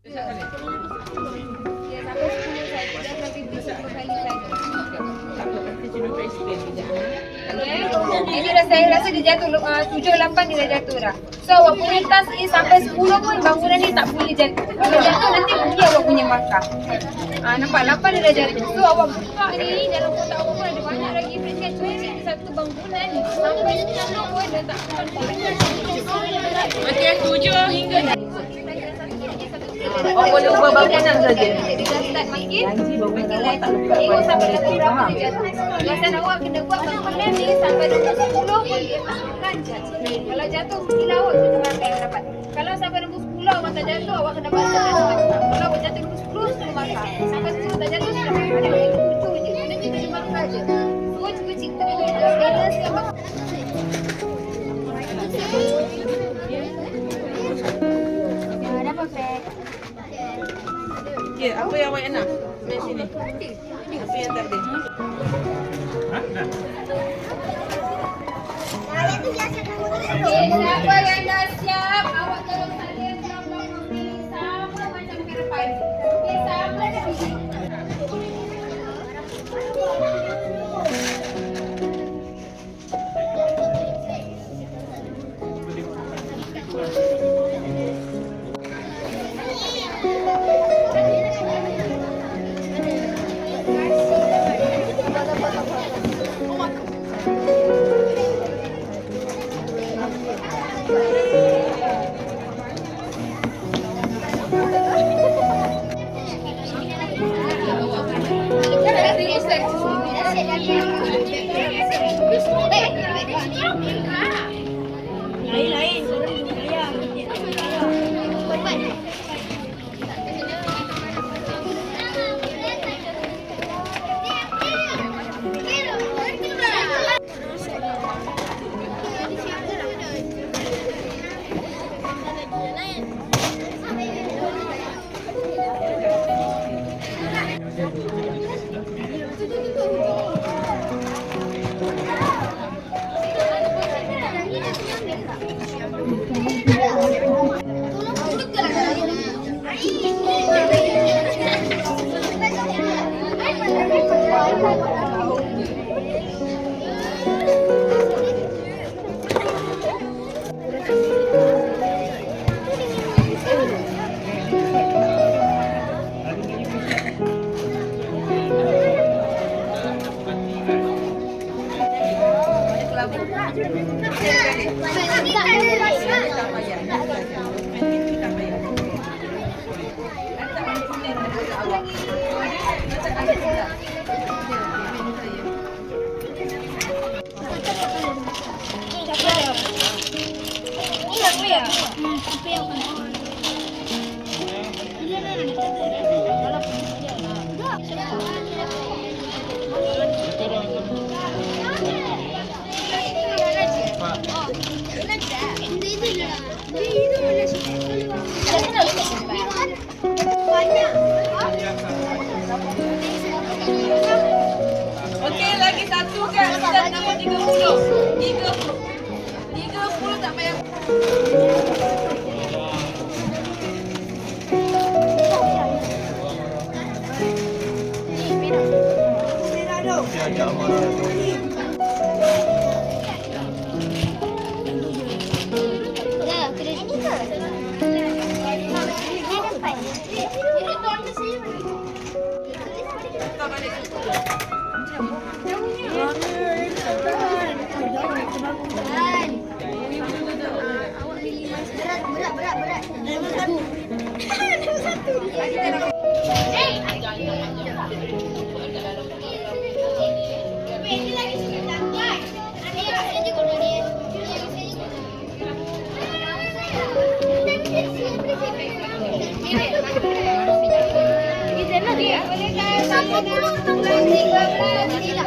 Ini dah saya rasa dia jatuh 7-8 dia dah jatuh dah. So awak punya tas ni sampai 10 pun bangunan ni tak boleh jatuh. Kalau jatuh nanti rugi awak punya markah. Nampak 8 dia dah jatuh. So awak buka ni dalam kotak awak pun ada banyak lagi peringkat cuci satu bangunan ni. Sampai 10 pun dia tak akan boleh. Okey, 7 hingga Oh, boleh ubah bangunan saja. Janji bangunan tak lekat Sampai pada berapa dia jatuh. Biasanya awak kena buat bangunan ni sampai 10 pun dia masih lancar. Kalau jatuh mestilah awak kena markah yang dapat. Kalau sampai nombor 10 awak tak jatuh, awak kena baca dan markah. Kalau awak jatuh nombor 10, sudah markah. Sampai 10 tak jatuh, sudah markah. Ada itu je. Mana kita ada markah je. So, cuba cipta balance yang bagus. Dapat pack. Okey, apa yang awak nak? Di sini. Apa yang tak ada? Siapa yang dah siap, awak tolong salin gambar memilih sama macam harapan. Okey, sama dah pilih. Okey, lagi satu kan? Kita nombor 30. 30 tak payah. Boleh kan? Sampai 10 bulan 13.